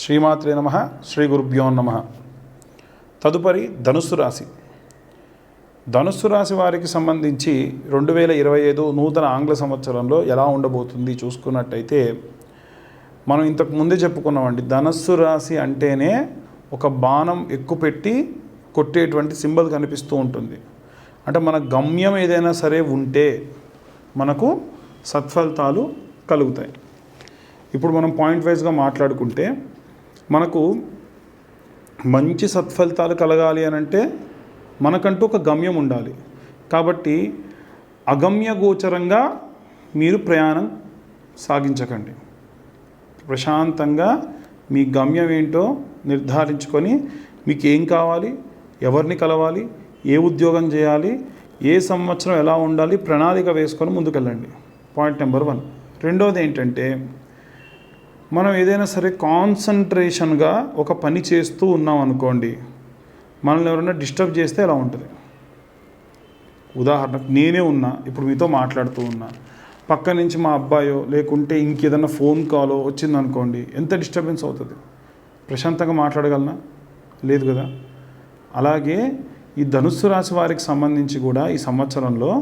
శ్రీమాత్రే నమః. శ్రీ గురుభ్యో నమః. తదుపరి ధనుస్సు రాశి. ధనుస్సు రాశి వారికి సంబంధించి 2025 నూతన ఆంగ్ల సంవత్సరంలో ఎలా ఉండబోతుంది చూసుకున్నట్టయితే, మనం ఇంతకు ముందే చెప్పుకున్నామండి, ధనుస్సు రాశి అంటేనే ఒక బాణం ఎక్కుపెట్టి కొట్టేటువంటి సింబల్ కనిపిస్తూ ఉంటుంది. అంటే మన గమ్యం ఏదైనా సరే ఉంటే మనకు సత్ఫలితాలు కలుగుతాయి. ఇప్పుడు మనం పాయింట్ వైజ్గా మాట్లాడుకుంటే, మనకు మంచి సత్ఫలితాలు కలగాలి అని అంటే మనకంటూ ఒక గమ్యం ఉండాలి. కాబట్టి అగమ్య గోచరంగా మీరు ప్రయాణం సాగించకండి. ప్రశాంతంగా మీ గమ్యం ఏంటో నిర్ధారించుకొని, మీకు ఏం కావాలి, ఎవరిని కలవాలి, ఏ ఉద్యోగం చేయాలి, ఏ సంవత్సరం ఎలా ఉండాలి, ప్రణాళిక వేసుకొని ముందుకెళ్ళండి. Point number 1. రెండోది ఏంటంటే, మనం ఏదైనా సరే కాన్సన్ట్రేషన్గా ఒక పని చేస్తూ ఉన్నాం అనుకోండి, మనల్ని ఎవరైనా డిస్టర్బ్ చేస్తే ఎలా ఉంటుంది. ఉదాహరణకు నేనే ఉన్నా, ఇప్పుడు మీతో మాట్లాడుతూ ఉన్నా, పక్క నుంచి మా అబ్బాయో లేకుంటే ఇంకేదైనా ఫోన్ కాలో వచ్చిందనుకోండి, ఎంత డిస్టర్బెన్స్ అవుతుంది. ప్రశాంతంగా మాట్లాడగలనా? లేదు కదా. అలాగే ఈ ధనుస్సు రాశి వారికి సంబంధించి కూడా ఈ సంవత్సరంలో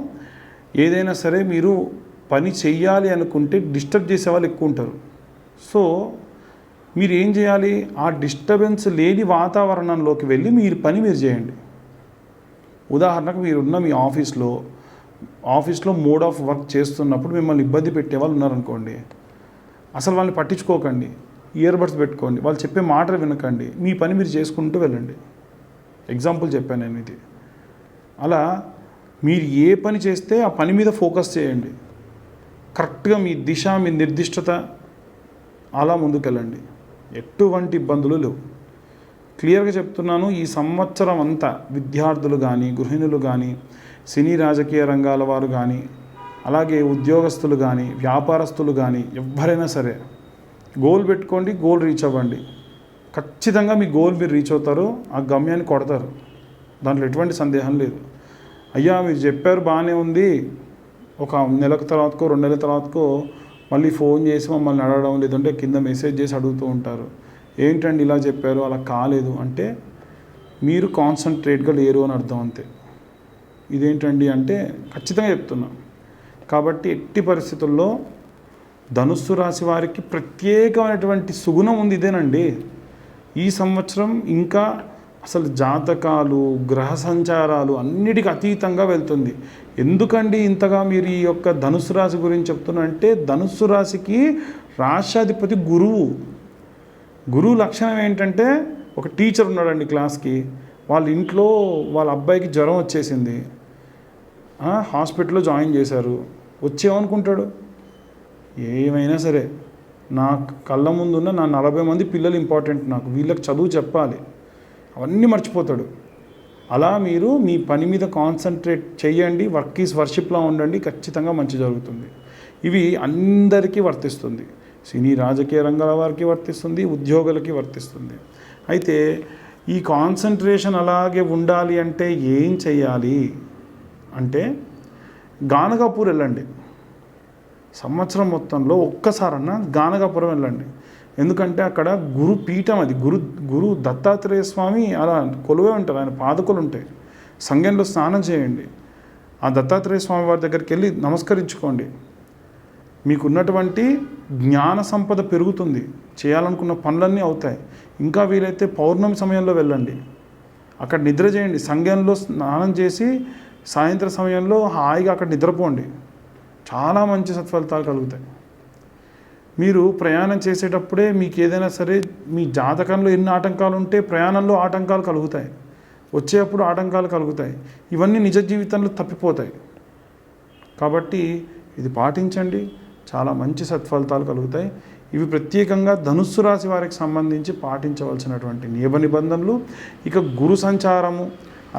ఏదైనా సరే మీరు పని చెయ్యాలి అనుకుంటే డిస్టర్బ్ చేసే వాళ్ళు ఎక్కువ ఉంటారు. సో మీరు ఏం చేయాలి, ఆ డిస్టర్బెన్స్ లేని వాతావరణంలోకి వెళ్ళి మీరు పని మీరు చేయండి. ఉదాహరణకు మీరున్న మీ ఆఫీస్లో మోడ్ ఆఫ్ వర్క్ చేస్తున్నప్పుడు మిమ్మల్ని ఇబ్బంది పెట్టే వాళ్ళు ఉన్నారనుకోండి, అసలు వాళ్ళని పట్టించుకోకండి. ఇయర్ బడ్స్ పెట్టుకోండి, వాళ్ళు చెప్పే మాటలు వినకండి, మీ పని మీరు చేసుకుంటూ వెళ్ళండి. ఎగ్జాంపుల్ చెప్పాను నేను ఇది. అలా మీరు ఏ పని చేస్తే ఆ పని మీద ఫోకస్ చేయండి. కరెక్ట్గా మీ దిశ, మీ నిర్దిష్టత అలా ముందుకెళ్ళండి. ఎటువంటి ఇబ్బందులు లేవు. క్లియర్గా చెప్తున్నాను. ఈ సంవత్సరం అంతా విద్యార్థులు కానీ, గృహిణులు కానీ, సినీ రాజకీయ రంగాల వారు కానీ, అలాగే ఉద్యోగస్తులు కానీ, వ్యాపారస్తులు కానీ, ఎవరైనా సరే గోల్ పెట్టుకోండి, గోల్ రీచ్ అవ్వండి. ఖచ్చితంగా మీ గోల్ మీరు రీచ్ అవుతారు, ఆ గమ్యాన్ని కొడతారు. దాంట్లో ఎటువంటి సందేహం లేదు. అయ్యా మీరు చెప్పారు బాగానే ఉంది, ఒక నెలకు తర్వాతకో 2 నెలల తర్వాతకో మళ్ళీ ఫోన్ చేసి మమ్మల్ని అడగడం, లేదంటే కింద మెసేజ్ చేసి అడుగుతూ ఉంటారు, ఏంటండి ఇలా చెప్పారు, అలా కాలేదు అంటే మీరు కాన్సన్ట్రేట్గా లేరు అని అర్థం. అంతే. ఇదేంటండి అంటే ఖచ్చితంగా చెప్తున్నా. కాబట్టి ఎట్టి పరిస్థితుల్లో ధనుస్సు రాశి వారికి ప్రత్యేకమైనటువంటి సుగుణం ఉంది. ఇదేనండి. ఈ సంవత్సరం ఇంకా అసలు జాతకాలు, గ్రహ సంచారాలు అన్నిటికీ అతీతంగా వెళ్తుంది. ఎందుకండి ఇంతగా మీరు ఈ యొక్క ధనుస్సు రాశి గురించి చెప్తున్నారంటే, ధనుస్సు రాశికి రాష్ట్రాధిపతి గురువు. గురువు లక్షణం ఏంటంటే, ఒక టీచర్ ఉన్నాడండి క్లాస్కి, వాళ్ళ ఇంట్లో వాళ్ళ అబ్బాయికి జ్వరం వచ్చేసింది, హాస్పిటల్లో జాయిన్ చేశారు. వచ్చేమనుకుంటాడు, ఏమైనా సరే నా కళ్ళ ముందున్న నా 40 మంది పిల్లలు ఇంపార్టెంట్, నాకు వీళ్ళకి చదువు చెప్పాలి, అవన్నీ మర్చిపోతాడు. అలా మీరు మీ పని మీద కాన్సన్ట్రేట్ చేయండి. వర్క్ ఈజ్ వర్షిప్లా ఉండండి, ఖచ్చితంగా మంచి జరుగుతుంది. ఇవి అందరికీ వర్తిస్తుంది. సినీ రాజకీయ రంగాల వారికి వర్తిస్తుంది, ఉద్యోగులకి వర్తిస్తుంది. అయితే ఈ కాన్సన్ట్రేషన్ అలాగే ఉండాలి అంటే ఏం చేయాలి అంటే, గానగాపూర్ వెళ్ళండి. సంవత్సరం మొత్తంలో ఒక్కసారన్నా గానగాపురం వెళ్ళండి. ఎందుకంటే అక్కడ గురు పీఠం, అది గురు దత్తాత్రేయ స్వామి అలా కొలువే ఉంటారు, ఆయన పాదకులు ఉంటాయి. సంగంలో స్నానం చేయండి, ఆ దత్తాత్రేయ స్వామి వారి దగ్గరికి వెళ్ళి నమస్కరించుకోండి. మీకున్నటువంటి జ్ఞాన సంపద పెరుగుతుంది, చేయాలనుకున్న పనులన్నీ అవుతాయి. ఇంకా వీలైతే పౌర్ణమి సమయంలో వెళ్ళండి, అక్కడ నిద్ర చేయండి. సంగంలో స్నానం చేసి సాయంత్రం సమయంలో హాయిగా అక్కడ నిద్రపోండి. చాలా మంచి సత్ఫలితాలు కలుగుతాయి. మీరు ప్రయాణం చేసేటప్పుడే మీకు ఏదైనా సరే మీ జాతకంలో ఎన్ని ఆటంకాలు ఉంటే ప్రయాణంలో ఆటంకాలు కలుగుతాయి, వచ్చేటప్పుడు ఆటంకాలు కలుగుతాయి. ఇవన్నీ నిజ జీవితంలో తప్పిపోతాయి. కాబట్టి ఇది పాటించండి, చాలా మంచి సత్ఫలితాలు కలుగుతాయి. ఇవి ప్రత్యేకంగా ధనుస్సు రాశి వారికి సంబంధించి పాటించవలసినటువంటి నియమ నిబంధనలు. ఇక గురు సంచారము,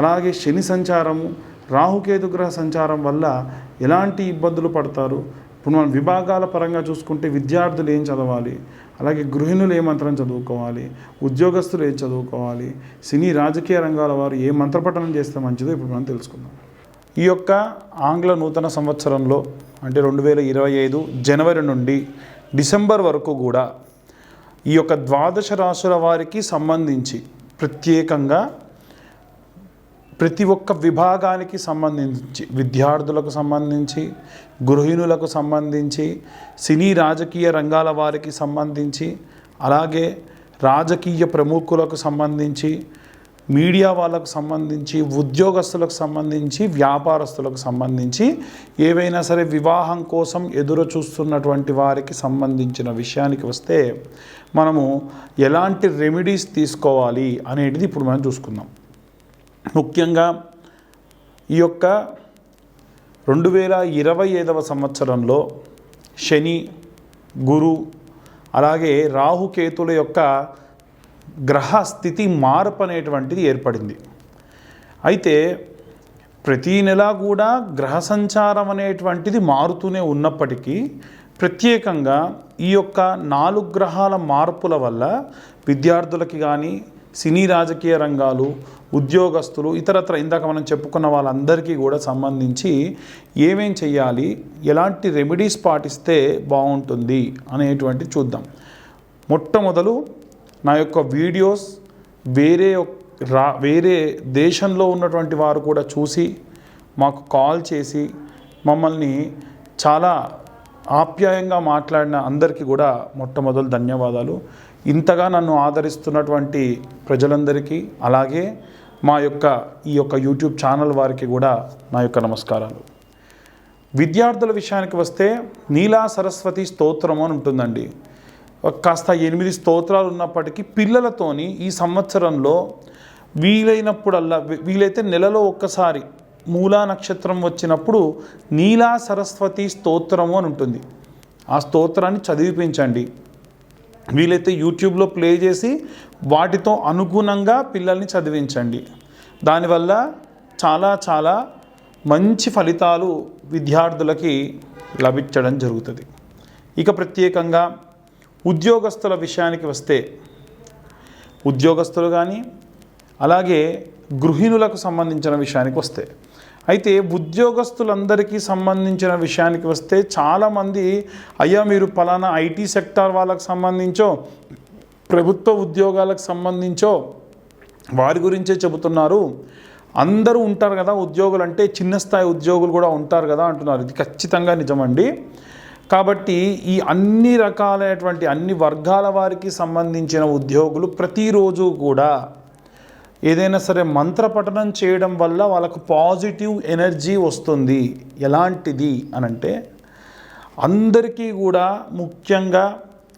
అలాగే శని సంచారము, రాహుకేతు గ్రహ సంచారం వల్ల ఎలాంటి ఇబ్బందులు పడతారు. ఇప్పుడు మనం విభాగాల పరంగా చూసుకుంటే విద్యార్థులు ఏం చదవాలి, అలాగే గృహిణులు ఏ మంత్రం చదువుకోవాలి, ఉద్యోగస్తులు ఏం చదువుకోవాలి, సినీ రాజకీయ రంగాల వారు ఏ మంత్రపఠనం చేస్తే మంచిదో ఇప్పుడు మనం తెలుసుకుందాం. ఈ యొక్క ఆంగ్ల నూతన సంవత్సరంలో అంటే 2025 జనవరి నుండి డిసెంబర్ వరకు కూడా ఈ యొక్క ద్వాదశ రాశుల వారికి సంబంధించి ప్రత్యేకంగా ప్రతి ఒక్క విభాగానికి సంబంధించి, విద్యార్థులకు సంబంధించి, గృహిణులకు సంబంధించి, సినీ రాజకీయ రంగాల వారికి సంబంధించి, అలాగే రాజకీయ ప్రముఖులకు సంబంధించి, మీడియా వాళ్ళకు సంబంధించి, ఉద్యోగస్తులకు సంబంధించి, వ్యాపారస్తులకు సంబంధించి, ఏవైనా సరే వివాహం కోసం ఎదురు చూస్తున్నటువంటి వారికి సంబంధించిన విషయానికి వస్తే మనము ఎలాంటి రెమెడీస్ తీసుకోవాలి అనేది ఇప్పుడు మనం చూసుకుందాం. ముఖ్యంగా ఈ యొక్క 2025వ సంవత్సరంలో శని, గురు, అలాగే రాహుకేతుల యొక్క గ్రహ స్థితి మార్పు అనేటువంటిది ఏర్పడింది. అయితే ప్రతీ నెల కూడా గ్రహ సంచారం అనేటువంటిది మారుతూనే ఉన్నప్పటికీ ప్రత్యేకంగా ఈ యొక్క 4 గ్రహాల మార్పుల వల్ల విద్యార్థులకి కానీ, సినీ రాజకీయ రంగాలు, ఉద్యోగస్తులు, ఇతరత్ర ఇందాక మనం చెప్పుకున్న వాళ్ళందరికీ కూడా సంబంధించి ఏమేం చేయాలి, ఎలాంటి రెమెడీస్ పాటిస్తే బాగుంటుంది అనేటువంటి చూద్దాం. మొట్టమొదలు నా యొక్క వీడియోస్ వేరే దేశంలో ఉన్నటువంటి వారు కూడా చూసి మాకు కాల్ చేసి మమ్మల్ని చాలా ఆప్యాయంగా మాట్లాడిన అందరికీ కూడా మొట్టమొదలు ధన్యవాదాలు. ఇంతగా నన్ను ఆదరిస్తున్నటువంటి ప్రజలందరికీ, అలాగే ఈ యొక్క యూట్యూబ్ ఛానల్ వారికి కూడా నా యొక్క నమస్కారాలు. విద్యార్థుల విషయానికి వస్తే నీలా సరస్వతి స్తోత్రం అని ఉంటుందండి. కాస్త 8 స్తోత్రాలు ఉన్నప్పటికీ పిల్లలతోని ఈ సంవత్సరంలో వీలైతే నెలలో ఒక్కసారి మూలా నక్షత్రం వచ్చినప్పుడు నీలా సరస్వతి స్తోత్రము అని ఉంటుంది. ఆ స్తోత్రాన్ని చదివిపించండి. వీలైతే యూట్యూబ్లో ప్లే చేసి వాటితో అనుగుణంగా పిల్లల్ని చదివించండి. దానివల్ల చాలా చాలా మంచి ఫలితాలు విద్యార్థులకి లభించడం జరుగుతుంది. ఇక ప్రత్యేకంగా ఉద్యోగస్తుల విషయానికి వస్తే ఉద్యోగస్తులు కానీ, అలాగే గృహిణులకు సంబంధించిన విషయానికి వస్తే, అయితే ఉద్యోగస్తులందరికీ సంబంధించిన విషయానికి వస్తే చాలామంది అయ్యా మీరు పలానా ఐటీ సెక్టార్ వాళ్ళకు సంబంధించో, ప్రభుత్వ ఉద్యోగాలకు సంబంధించో వారి గురించే చెబుతున్నారు. అందరూ ఉంటారు కదా ఉద్యోగులు అంటే, చిన్న స్థాయి ఉద్యోగులు కూడా ఉంటారు కదా అంటున్నారు. ఇది ఖచ్చితంగా నిజమండి. కాబట్టి ఈ అన్ని రకాలైనటువంటి అన్ని వర్గాల వారికి సంబంధించిన ఉద్యోగులు ప్రతిరోజు కూడా ఏదైనా సరే మంత్రపఠనం చేయడం వల్ల వాళ్ళకు పాజిటివ్ ఎనర్జీ వస్తుంది. ఎలాంటిది అనంటే, అందరికీ కూడా ముఖ్యంగా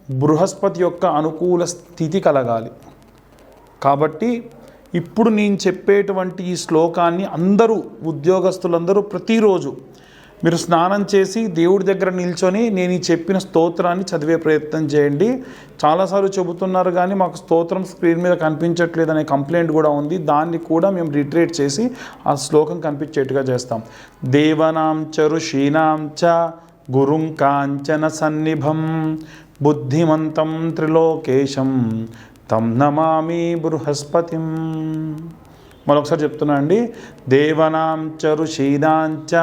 బృహస్పతి యొక్క అనుకూల స్థితి కలగాలి. కాబట్టి ఇప్పుడు నేను చెప్పేటువంటి ఈ శ్లోకాన్ని అందరూ ఉద్యోగస్తులందరూ ప్రతిరోజు మీరు స్నానం చేసి దేవుడి దగ్గర నిల్చొని నేను ఈ చెప్పిన స్తోత్రాన్ని చదివే ప్రయత్నం చేయండి. చాలాసార్లు చెబుతున్నారు కానీ మాకు స్తోత్రం స్క్రీన్ మీద కనిపించట్లేదు అనే కంప్లైంట్ కూడా ఉంది. దాన్ని కూడా మేము రిట్రేట్ చేసి ఆ శ్లోకం కనిపించేట్టుగా చేస్తాం. దేవనాం చ ఋషీనాం చ గురుం కాంచన సన్నిభం బుద్ధిమంతం త్రిలోకేశం తం నమామి బృహస్పతిం. మరొకసారి చెప్తున్నా అండి. దేవనాం చ ఋషీనాం చ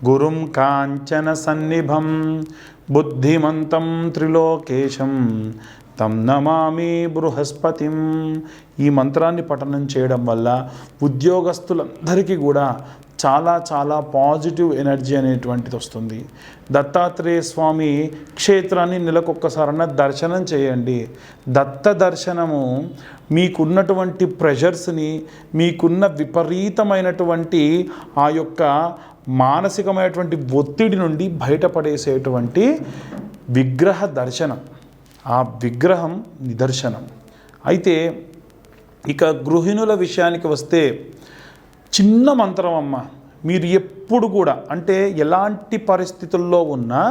గురుం కాంచన సన్నిభం బుద్ధిమంతం త్రిలోకేశం తం నమామి బృహస్పతిం. ఈ మంత్రాన్ని పఠనం చేయడం వల్ల ఉద్యోగస్తులందరికీ కూడా చాలా చాలా పాజిటివ్ ఎనర్జీ అనేటువంటిది వస్తుంది. దత్తాత్రేయ స్వామి క్షేత్రాన్ని నెలకొక్కసారన్నా దర్శనం చేయండి. దత్త దర్శనము మీకున్నటువంటి ప్రెషర్స్ని, మీకున్న విపరీతమైనటువంటి ఆ యొక్క మానసికమైనటువంటి ఒత్తిడి నుండి బయటపడేసేటువంటి విగ్రహ దర్శనం, ఆ విగ్రహం నిదర్శనం. అయితే ఇక గృహిణుల విషయానికి వస్తే చిన్న మంత్రం అమ్మ. మీరు ఎప్పుడు కూడా అంటే ఎలాంటి పరిస్థితుల్లో ఉన్నా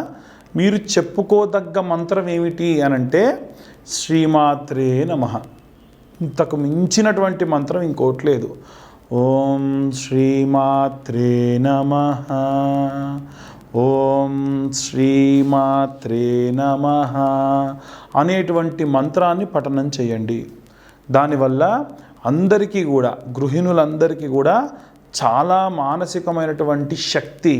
మీరు చెప్పుకోదగ్గ మంత్రం ఏమిటి అనంటే శ్రీమాత్రే నమః. ఇంతకు మించినటువంటి మంత్రం ఇంకోటి లేదు. ఓం శ్రీమాత్రే నమః, ఓం శ్రీమాత్రే నమః అనేటువంటి మంత్రాన్ని పఠనం చేయండి. దానివల్ల అందరికీ కూడా, గృహిణులందరికీ కూడా చాలా మానసికమైనటువంటి శక్తి,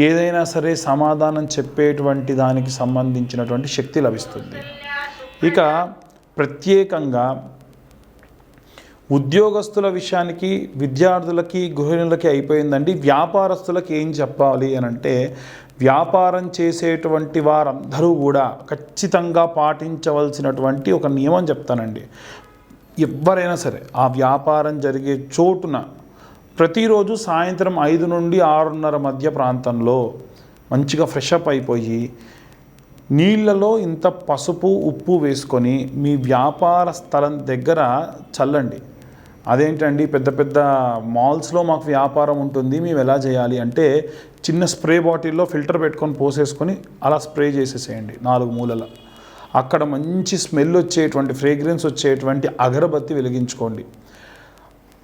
ఏదైనా సరే సమాధానం చెప్పేటువంటి దానికి సంబంధించినటువంటి శక్తి లభిస్తుంది. ఇక ప్రత్యేకంగా ఉద్యోగస్తుల విషయానికి, విద్యార్థులకి, గృహిణులకి అయిపోయిందండి. వ్యాపారస్తులకి ఏం చెప్పాలి అని అంటే, వ్యాపారం చేసేటువంటి వారందరూ కూడా ఖచ్చితంగా పాటించవలసినటువంటి ఒక నియమం చెప్తానండి. ఎవరైనా సరే ఆ వ్యాపారం జరిగే చోటున ప్రతిరోజు సాయంత్రం 5 నుండి 6:30 మధ్య ప్రాంతంలో మంచిగా ఫ్రెష్ అప్ అయిపోయి నీళ్ళలో ఇంత పసుపు, ఉప్పు వేసుకొని మీ వ్యాపార స్థలం దగ్గర చల్లండి. అదేంటండి, పెద్ద పెద్ద మాల్స్లో మాకు వ్యాపారం ఉంటుంది, మేము ఎలా చేయాలి అంటే, చిన్న స్ప్రే బాటిల్లో ఫిల్టర్ పెట్టుకొని పోసేసుకొని అలా స్ప్రే చేసేసేయండి 4 మూలల. అక్కడ మంచి స్మెల్ వచ్చేటువంటి, ఫ్రేగ్రెన్స్ వచ్చేటువంటి అగరబత్తి వెలిగించుకోండి.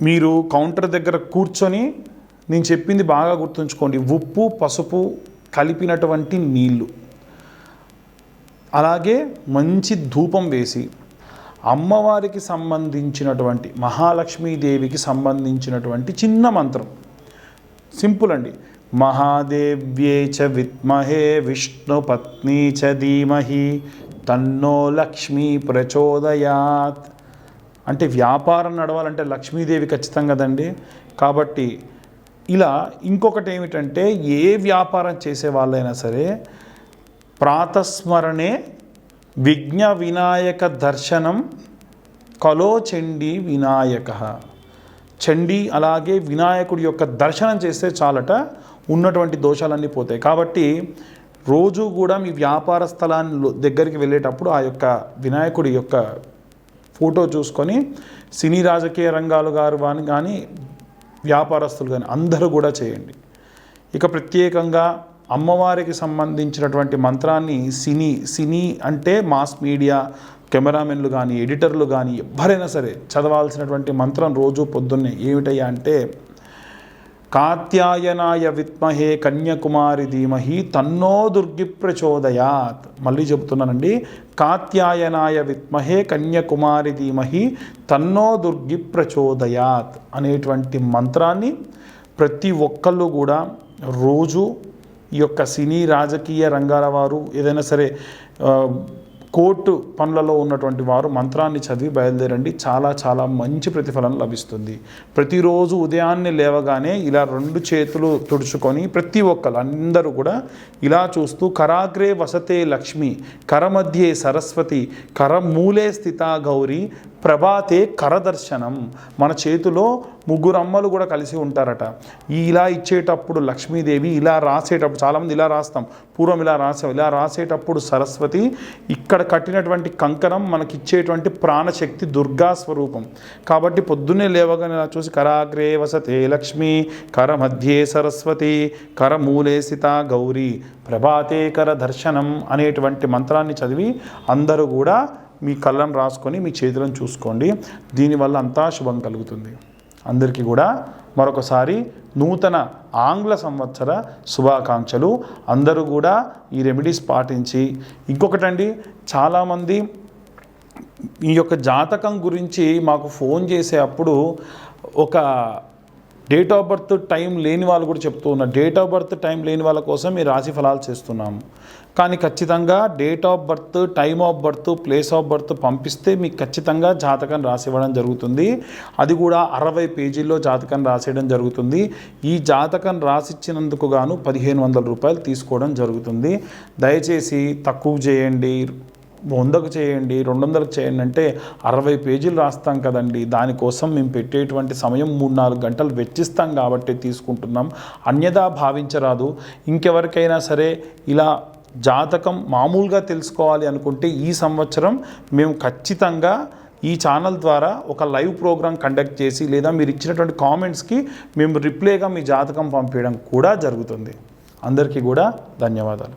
మీరు కౌంటర్ దగ్గర కూర్చొని నేను చెప్పింది బాగా గుర్తుంచుకోండి. ఉప్పు, పసుపు కలిపినటువంటి నీళ్ళు, అలాగే మంచి ధూపం వేసి అమ్మవారికి సంబంధించినటువంటి, మహాలక్ష్మీదేవికి సంబంధించినటువంటి చిన్న మంత్రం, సింపుల్ అండి. మహాదేవ్యే చ విద్మహే విష్ణుపత్ని చ ధీమహి తన్నో లక్ష్మీ ప్రచోదయాత్. అంటే వ్యాపారం నడవాలంటే లక్ష్మీదేవి ఖచ్చితంగా కదండి. కాబట్టి ఇలా ఇంకొకటి ఏమిటంటే, ఏ వ్యాపారం చేసే వాళ్ళైనా సరే ప్రాతస్మరణే విఘ్న వినాయక దర్శనం కలో చండీ వినాయక. చండీ అలాగే వినాయకుడి యొక్క దర్శనం చేస్తే చాలట ఉన్నటువంటి దోషాలన్నీ పోతాయి. కాబట్టి రోజు కూడా మీ వ్యాపార స్థలాన్ని దగ్గరికి వెళ్ళేటప్పుడు ఆ యొక్క వినాయకుడి యొక్క ఫోటో చూసుకొని సినీ రాజకీయ రంగాలు గారు కానీ వ్యాపారస్తులు కానీ అందరూ కూడా చేయండి. ఇక ప్రత్యేకంగా అమ్మవారికి సంబంధించినటువంటి మంత్రాన్ని సినీ అంటే మాస్ మీడియా కెమెరామెన్లు కానీ, ఎడిటర్లు కానీ ఎవరైనా సరే చదవాల్సినటువంటి మంత్రం రోజు పొద్దున్నే ఏమిటయ్యా అంటే, కాత్యాయనాయ విద్మహే కన్యాకుమారి ధీమహి తన్నో దుర్గి ప్రచోదయాత్. మళ్ళీ చెబుతున్నానండి, కాత్యాయనాయ విద్మహే కన్యాకుమారి ధీమహి తన్నో దుర్గి ప్రచోదయాత్ అనేటువంటి మంత్రాన్ని ప్రతి ఒక్కళ్ళు కూడా రోజు, ఈ యొక్క సినీ రాజకీయ రంగాల వారు, ఏదైనా సరే కోర్టు పనులలో ఉన్నటువంటి వారు మంత్రాన్ని చదివి బయలుదేరండి. చాలా చాలా మంచి ప్రతిఫలం లభిస్తుంది. ప్రతిరోజు ఉదయాన్నే లేవగానే ఇలా 2 చేతులు తుడుచుకొని ప్రతి ఒక్కరు అందరూ కూడా ఇలా చూస్తూ, కరాగ్రే వసతే లక్ష్మి, కరమధ్యే సరస్వతి, కరమూలే స్థిత గౌరీ, ప్రభాతే కరదర్శనం. మన చేతిలో 3 అమ్మలు కూడా కలిసి ఉంటారట. ఇలా ఇచ్చేటప్పుడు లక్ష్మీదేవి, ఇలా రాసేటప్పుడు, చాలామంది ఇలా రాస్తాం, పూర్వం ఇలా రాసాం, ఇలా రాసేటప్పుడు సరస్వతి, ఇక్కడ కట్టినటువంటి కంకణం మనకిచ్చేటువంటి ప్రాణశక్తి దుర్గా స్వరూపం. కాబట్టి పొద్దున్నే లేవగానే ఇలా చూసి, కరాగ్రే వసతే లక్ష్మి, కరమధ్యే సరస్వతి, కరమూలే స్థిత గౌరీ, ప్రభాతే కర దర్శనం అనేటువంటి మంత్రాన్ని చదివి అందరూ కూడా మీ కళ్ళను రాసుకొని మీ చేతులను చూసుకోండి. దీనివల్ల అంతా శుభం కలుగుతుంది. అందరికీ కూడా మరొకసారి నూతన ఆంగ్ల సంవత్సర శుభాకాంక్షలు. అందరూ కూడా ఈ రెమెడీస్ పాటించి, ఇంకొకటండి, చాలామంది ఈ యొక్క జాతకం గురించి మాకు ఫోన్ చేసే అప్పుడు ఒక డేట్ ఆఫ్ బర్త్ టైం లేని వాళ్ళు కూడా చెప్తూ ఉన్నారు. డేట్ ఆఫ్ బర్త్ టైం లేని వాళ్ళ కోసం ఈ రాశి ఫలాలు చేస్తున్నాము. కానీ ఖచ్చితంగా date of birth, time of birth, place of birth పంపిస్తే మీకు ఖచ్చితంగా జాతకం రాసివ్వడం జరుగుతుంది. అది కూడా 60 పేజీల్లో జాతకం రాసేయడం జరుగుతుంది. ఈ జాతకం రాసిచ్చినందుకు గాను 1500 రూపాయలు తీసుకోవడం జరుగుతుంది. దయచేసి తక్కువ చేయండి, 100కు చేయండి, 200కు చేయండి అంటే 60 పేజీలు రాస్తాం కదండి. దానికోసం మేము పెట్టేటువంటి సమయం 3-4 గంటలు వెచ్చిస్తాం కాబట్టి తీసుకుంటున్నాం. అన్యదా భావించరాదు. ఇంకెవరికైనా సరే ఇలా జాతకం మామూలుగా తెలుసుకోవాలి అనుకుంటే ఈ సంవత్సరం మేము ఖచ్చితంగా ఈ ఛానల్ ద్వారా ఒక లైవ్ ప్రోగ్రాం కండక్ట్ చేసి, లేదా మీరు ఇచ్చినటువంటి కామెంట్స్కి మేము రిప్లైగా మీ జాతకం పంపించడం కూడా జరుగుతుంది. అందరికీ కూడా ధన్యవాదాలు.